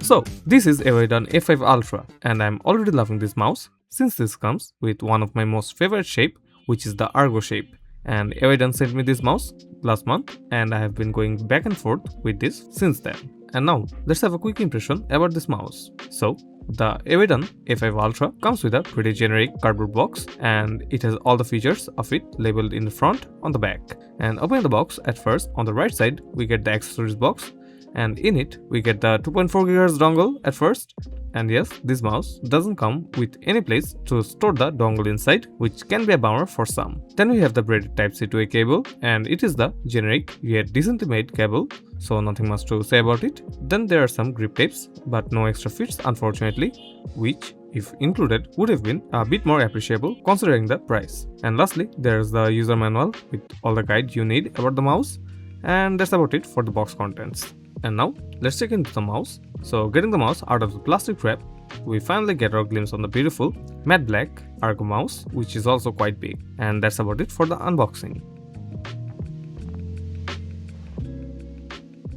So, this is Eweadn A5 Ultra, and I'm already loving this mouse since this comes with one of my most favorite shape, which is the Argo shape. And Eweadn sent me this mouse last month, and I have been going back and forth with this since then. And now, let's have a quick impression about this mouse. So, the Eweadn A5 Ultra comes with a pretty generic cardboard box, and it has all the features of it labeled in the front on the back. And opening the box, at first, on the right side, we get the accessories box, and in it we get the 2.4 GHz dongle at first. And yes, this mouse doesn't come with any place to store the dongle inside, which can be a bummer for some. Then we have the braided Type-C to A cable, and it is the generic yet decently made cable, so nothing much to say about it. Then there are some grip tapes, but no extra fits unfortunately, which if included would have been a bit more appreciable considering the price. And lastly, there's the user manual with all the guide you need about the mouse, and that's about it for the box contents. And now, let's check into the mouse. So, getting the mouse out of the plastic wrap, we finally get our glimpse on the beautiful matte black Argo mouse, which is also quite big. And that's about it for the unboxing.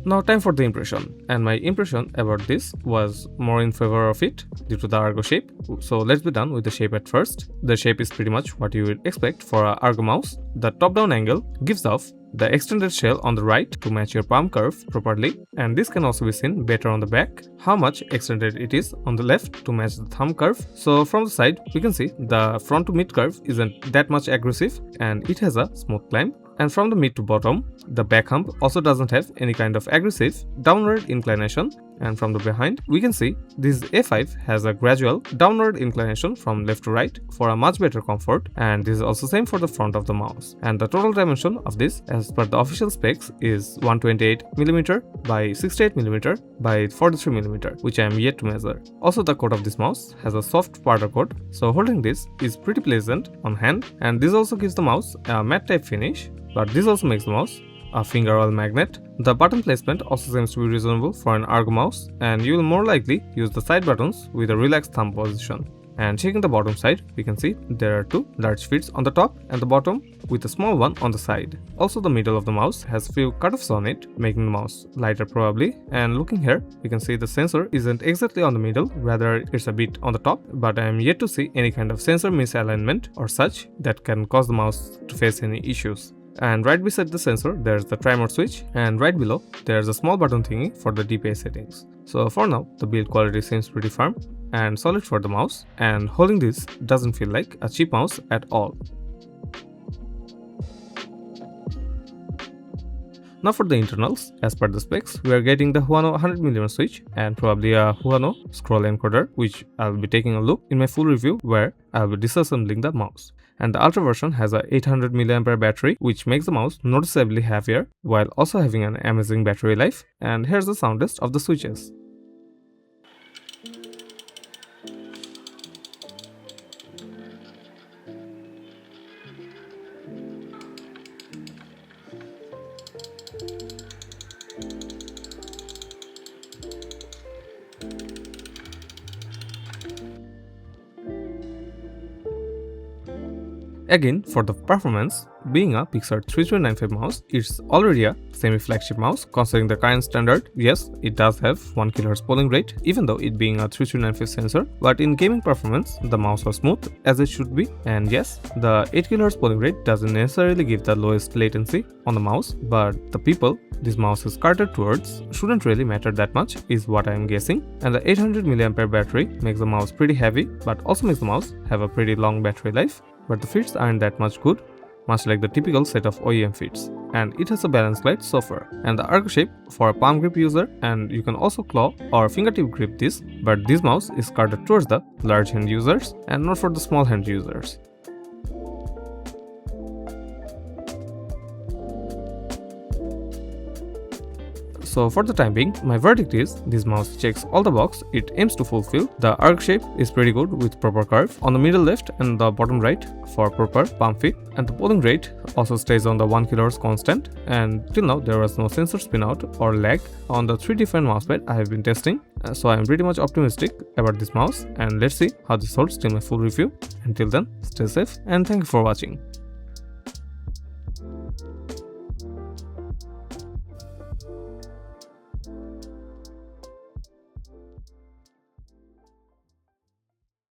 Now time for the impression, and my impression about this was more in favor of it due to the Argo shape. So let's be done with the shape at first. The shape is pretty much what you would expect for an Argo mouse. The top-down angle gives off the extended shell on the right to match your palm curve properly, and this can also be seen better on the back, how much extended it is on the left to match the thumb curve. So from the side we can see the front to mid curve isn't that much aggressive and it has a smooth climb. And from the mid to bottom, the back hump also doesn't have any kind of aggressive downward inclination. And from the behind, we can see this A5 has a gradual downward inclination from left to right for a much better comfort, and this is also same for the front of the mouse. And the total dimension of this as per the official specs is 128mm by 68mm by 43mm, which I am yet to measure. Also, the coat of this mouse has a soft powder coat, so holding this is pretty pleasant on hand, and this also gives the mouse a matte type finish, but this also makes the mouse a finger oil magnet. The button placement also seems to be reasonable for an Argo mouse, and you will more likely use the side buttons with a relaxed thumb position. And checking the bottom side, we can see there are two large fits on the top and the bottom with a small one on the side. Also, the middle of the mouse has few cutoffs on it, making the mouse lighter probably. And looking here, we can see the sensor isn't exactly on the middle, rather it's a bit on the top, but I am yet to see any kind of sensor misalignment or such that can cause the mouse to face any issues. And right beside the sensor there's the timer switch, and right below there's a small button thingy for the DPI settings. So for now the build quality seems pretty firm and solid for the mouse, and holding this doesn't feel like a cheap mouse at all. Now for the internals, as per the specs, we are getting the Huano 100mm switch and probably a Huano scroll encoder, which I'll be taking a look in my full review where I'll be disassembling the mouse. And the Ultra version has a 800mAh battery, which makes the mouse noticeably heavier while also having an amazing battery life. And here's the sound test of the switches. Again, for the performance, being a Pixar 3395 mouse, it's already a semi-flagship mouse considering the current standard. Yes, it does have 1 kHz polling rate, even though it being a 3395 sensor, but in gaming performance, the mouse was smooth as it should be. And yes, the 8 kHz polling rate doesn't necessarily give the lowest latency on the mouse, but the people this mouse is catered towards shouldn't really matter that much is what I am guessing. And the 800mAh battery makes the mouse pretty heavy, but also makes the mouse have a pretty long battery life. But the fits aren't that much good, much like the typical set of OEM fits. And it has a balance glide so far, and the Argo shape for a palm grip user, and you can also claw or fingertip grip this, but this mouse is catered towards the large hand users and not for the small hand users. So for the time being, my verdict is this mouse checks all the boxes it aims to fulfill. The arc shape is pretty good with proper curve on the middle left and the bottom right for proper palm fit, and the polling rate also stays on the 1 kHz constant, and till now there was no sensor spin out or lag on the 3 different mousepad I have been testing. So I'm pretty much optimistic about this mouse, and let's see how this holds till my full review. Until then, stay safe and thank you for watching.